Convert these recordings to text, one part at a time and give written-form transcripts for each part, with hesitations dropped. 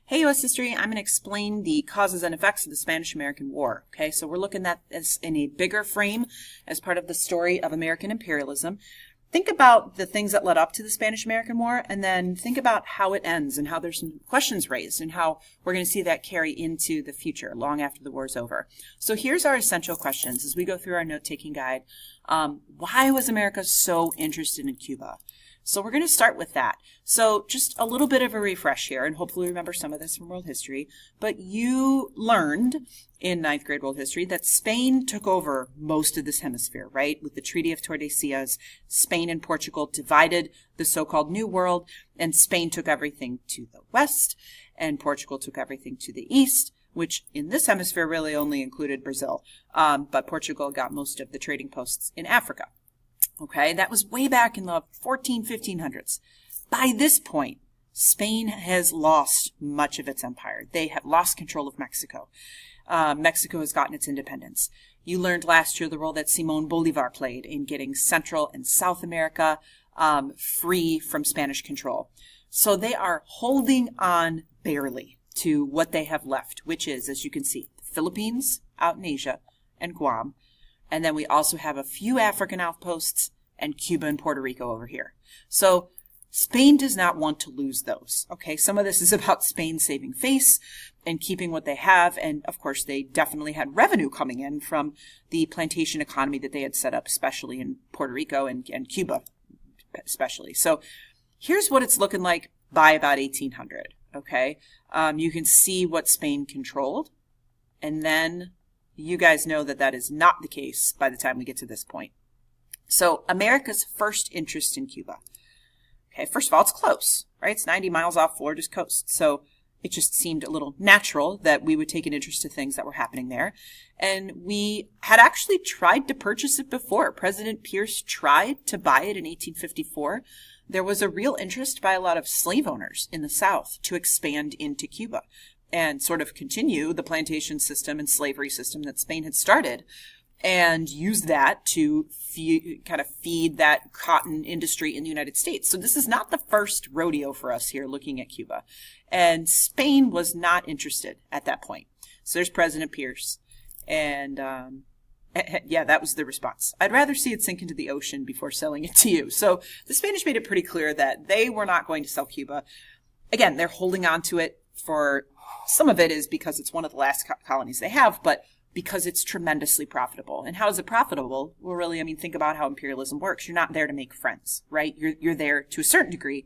Hey, U.S. history, I'm going to explain the causes and effects of the Spanish-American War. Okay, so we're looking at this in a bigger frame as part of the story of American imperialism. Think about the things that led up to the Spanish-American War, and then think about how it ends and how there's some questions raised and how we're going to see that carry into the future long after the war is over. So here's our essential questions as we go through our note-taking guide. Why was America so interested in Cuba? So we're going to start with that. So just a little bit of a refresh here, and hopefully remember some of this from world history. But you learned in ninth grade world history that Spain took over most of this hemisphere, right? With the Treaty of Tordesillas, Spain and Portugal divided the so-called New World, and Spain took everything to the west, and Portugal took everything to the east, which in this hemisphere really only included Brazil. But Portugal got most of the trading posts in Africa. Okay, that was way back in the 1500s. By this point, Spain has lost much of its empire. They have lost control of Mexico. Mexico has gotten its independence. You learned last year the role that Simón Bolívar played in getting Central and South America free from Spanish control. So they are holding on barely to what they have left, which is, as you can see, the Philippines out in Asia and Guam. And then we also have a few African outposts and Cuba and Puerto Rico over here. So Spain does not want to lose those. Okay, some of this is about Spain saving face and keeping what they have. And of course, they definitely had revenue coming in from the plantation economy that they had set up, especially in Puerto Rico and Cuba, especially. So here's what it's looking like by about 1800. Okay, you can see what Spain controlled. And then you guys know that that is not the case by the time we get to this point. So America's first interest in Cuba. Okay, first of all, it's close, right? It's 90 miles off Florida's coast. So it just seemed a little natural that we would take an interest to things that were happening there. And we had actually tried to purchase it before. President Pierce tried to buy it in 1854. There was a real interest by a lot of slave owners in the South to expand into Cuba and sort of continue the plantation system and slavery system that Spain had started and use that to kind of feed that cotton industry in the United States. So this is not the first rodeo for us here looking at Cuba. And Spain was not interested at that point. So there's President Pierce. And yeah, that was the response. I'd rather see it sink into the ocean before selling it to you. So the Spanish made it pretty clear that they were not going to sell Cuba. Again, they're holding on to it for some of it is because it's one of the last colonies they have, but because it's tremendously profitable. And how is it profitable? Well, really, I mean, think about how imperialism works. You're not there to make friends, right? You're there to a certain degree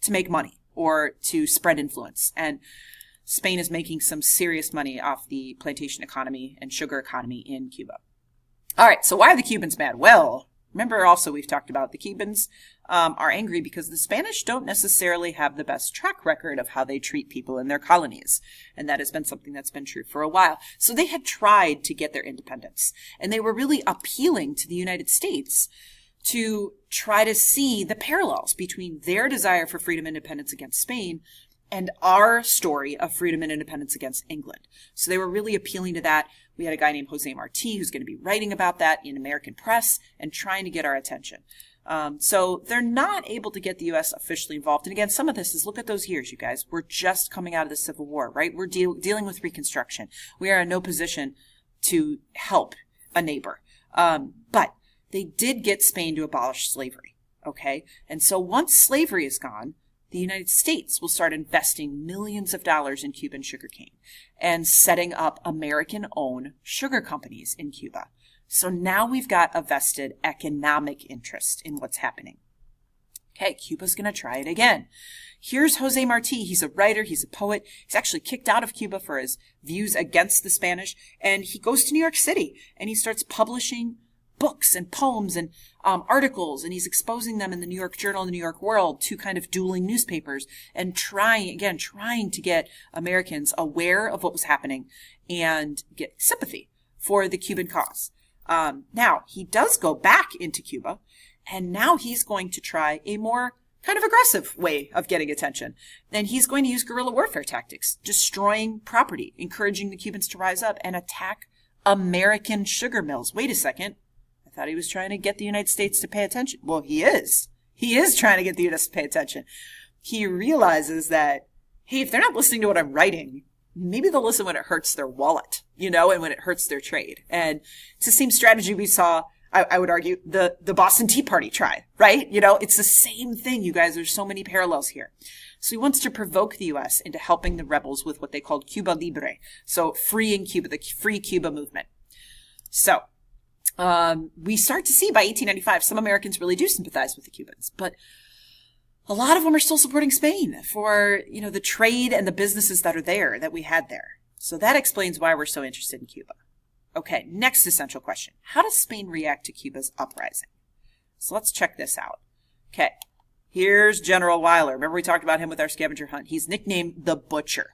to make money or to spread influence. And Spain is making some serious money off the plantation economy and sugar economy in Cuba. All right, so why are the Cubans mad? Well, remember also we've talked about the Cubans are angry because the Spanish don't necessarily have the best track record of how they treat people in their colonies. And that has been something that's been true for a while. So they had tried to get their independence. And they were really appealing to the United States to try to see the parallels between their desire for freedom and independence against Spain and our story of freedom and independence against England. So they were really appealing to that. We had a guy named Jose Marti who's going to be writing about that in American press and trying to get our attention. So they're not able to get the U.S. officially involved. And again, some of this is, look at those years, you guys. We're just coming out of the Civil War, right? We're dealing with Reconstruction. We are in no position to help a neighbor. But they did get Spain to abolish slavery, okay? And so once slavery is gone, the United States will start investing millions of dollars in Cuban sugarcane and setting up American-owned sugar companies in Cuba. So now we've got a vested economic interest in what's happening. Okay, Cuba's going to try it again. Here's Jose Marti. He's a writer. He's a poet. He's actually kicked out of Cuba for his views against the Spanish. And he goes to New York City and he starts publishing books and poems and articles, and he's exposing them in the New York Journal and the New York World, two kind of dueling newspapers, and trying to get Americans aware of what was happening and get sympathy for the Cuban cause. Now, he does go back into Cuba, and now he's going to try a more kind of aggressive way of getting attention. And he's going to use guerrilla warfare tactics, destroying property, encouraging the Cubans to rise up and attack American sugar mills. Wait a second. I thought he was trying to get the United States to pay attention. Well, he is. He is trying to get the U.S. to pay attention. He realizes that hey, if they're not listening to what I'm writing, maybe they'll listen when it hurts their wallet, and when it hurts their trade. And it's the same strategy we saw, I would argue, the Boston Tea Party tried, right? It's the same thing, you guys. There's so many parallels here. So he wants to provoke the U.S. into helping the rebels with what they called Cuba Libre. So freeing Cuba, the Free Cuba movement. So we start to see by 1895, some Americans really do sympathize with the Cubans, but a lot of them are still supporting Spain for, the trade and the businesses that are there, that we had there. So that explains why we're so interested in Cuba. Okay, next essential question. How does Spain react to Cuba's uprising? So let's check this out. Okay, here's General Weyler. Remember we talked about him with our scavenger hunt. He's nicknamed the Butcher.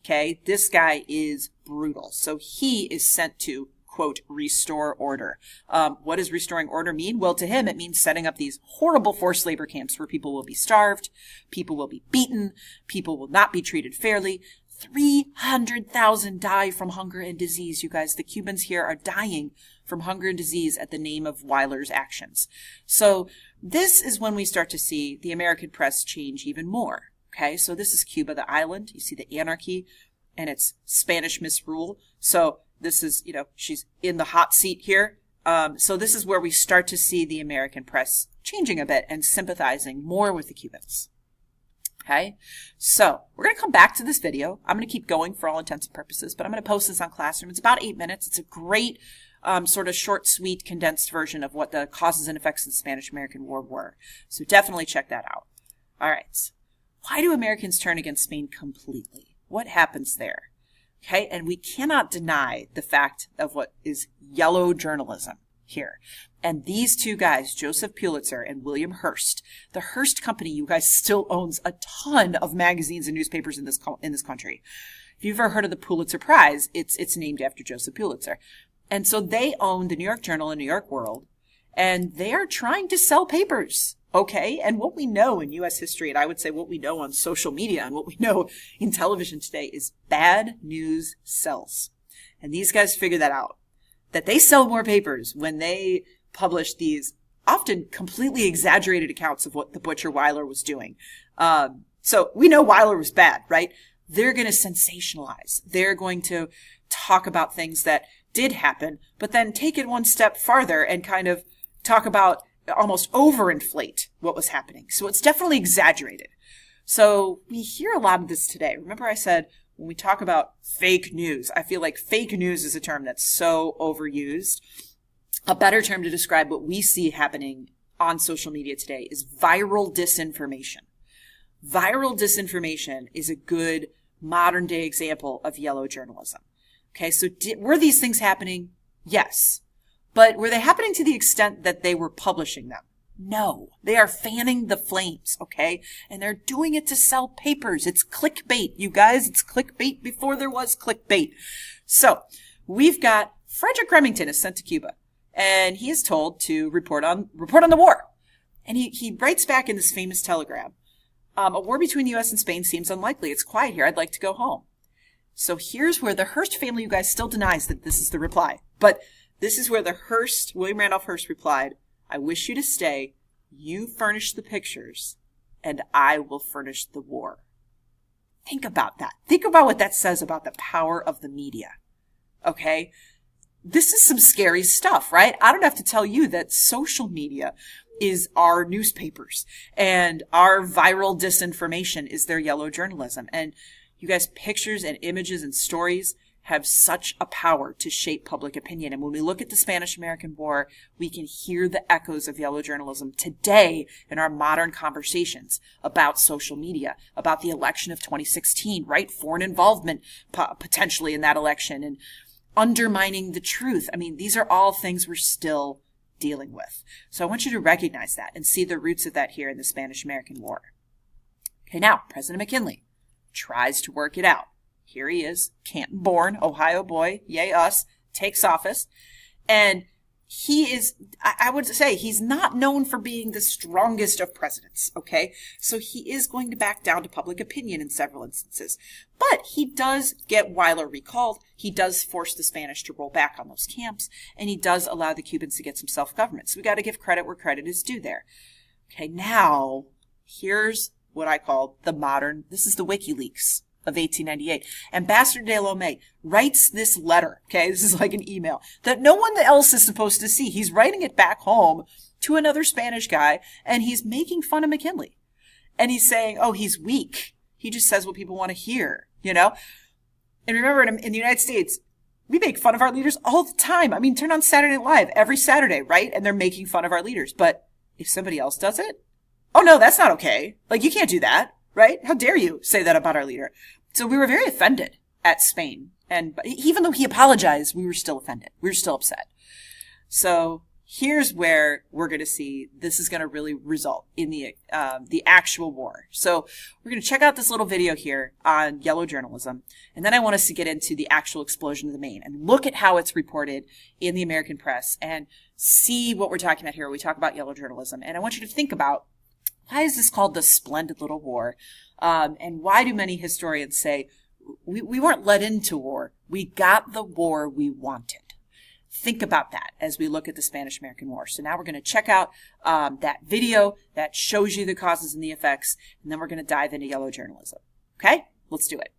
Okay, this guy is brutal. So he is sent to, quote, restore order. What does restoring order mean? Well, to him, it means setting up these horrible forced labor camps where people will be starved, people will be beaten, people will not be treated fairly. 300,000 die from hunger and disease, you guys. The Cubans here are dying from hunger and disease at the name of Weyler's actions. So this is when we start to see the American press change even more. Okay, so this is Cuba, the island. You see the anarchy and its Spanish misrule. So this is, she's in the hot seat here. So this is where we start to see the American press changing a bit and sympathizing more with the Cubans. Okay, so we're going to come back to this video. I'm going to keep going for all intents and purposes, but I'm going to post this on Classroom. It's about 8 minutes. It's a great sort of short, sweet, condensed version of what the causes and effects of the Spanish-American War were. So definitely check that out. All right, why do Americans turn against Spain completely? What happens there? Okay, and we cannot deny the fact of what is yellow journalism here. And these two guys, Joseph Pulitzer and William Hearst, the Hearst Company, you guys, still owns a ton of magazines and newspapers in this country. If you've ever heard of the Pulitzer Prize, it's named after Joseph Pulitzer. And so they own the New York Journal and New York World, and they are trying to sell papers. Okay, and what we know in U.S. history, and I would say what we know on social media and what we know in television today, is bad news sells. And these guys figure that out, that they sell more papers when they publish these often completely exaggerated accounts of what the Butcher Weyler was doing. So we know Weyler was bad, right? They're going to sensationalize. They're going to talk about things that did happen, but then take it one step farther and kind of talk about almost overinflate what was happening. So it's definitely exaggerated. So we hear a lot of this today. Remember I said when we talk about fake news, I feel like fake news is a term that's so overused. A better term to describe what we see happening on social media today is viral disinformation. Viral disinformation is a good modern day example of yellow journalism. Okay, so were these things happening? Yes. But were they happening to the extent that they were publishing them? No. They are fanning the flames, okay? And they're doing it to sell papers. It's clickbait, you guys. It's clickbait before there was clickbait. So we've got Frederick Remington is sent to Cuba, and he is told to report on the war. And he writes back in this famous telegram, a war between the U.S. and Spain seems unlikely. It's quiet here. I'd like to go home. So here's where the Hearst family, you guys, still denies that this is the reply. But this is where the William Randolph Hearst replied, I wish you to stay. You furnish the pictures, and I will furnish the war. Think about that. Think about what that says about the power of the media. Okay? This is some scary stuff, right? I don't have to tell you that social media is our newspapers, and our viral disinformation is their yellow journalism. And you guys, pictures and images and stories have such a power to shape public opinion. And when we look at the Spanish-American War, we can hear the echoes of yellow journalism today in our modern conversations about social media, about the election of 2016, right? Foreign involvement potentially in that election and undermining the truth. I mean, these are all things we're still dealing with. So I want you to recognize that and see the roots of that here in the Spanish-American War. Okay, now, President McKinley tries to work it out. Here he is, Canton-born, Ohio boy, yay us, takes office. And he is, I would say, he's not known for being the strongest of presidents, okay? So he is going to back down to public opinion in several instances. But he does get Weyler recalled. He does force the Spanish to roll back on those camps. And he does allow the Cubans to get some self-government. So we got to give credit where credit is due there. Okay, now, here's what I call the modern, this is the WikiLeaks of 1898. Ambassador de Lome writes this letter, okay, this is like an email, that no one else is supposed to see. He's writing it back home to another Spanish guy, and he's making fun of McKinley. And he's saying, oh, he's weak. He just says what people want to hear, you know? And remember, in the United States, we make fun of our leaders all the time. I mean, turn on Saturday Night Live every Saturday, right? And they're making fun of our leaders. But if somebody else does it, oh no, that's not okay. Like, you can't do that, right? How dare you say that about our leader? So we were very offended at Spain. And even though he apologized, we were still offended. We were still upset. So here's where we're going to see this is going to really result in the actual war. So we're going to check out this little video here on yellow journalism. And then I want us to get into the actual explosion of the Maine and look at how it's reported in the American press and see what we're talking about here. We talk about yellow journalism. And I want you to think about, why is this called the Splendid Little War? And why do many historians say we weren't led into war? We got the war we wanted. Think about that as we look at the Spanish-American War. So now we're going to check out that video that shows you the causes and the effects, and then we're going to dive into yellow journalism. Okay? Let's do it.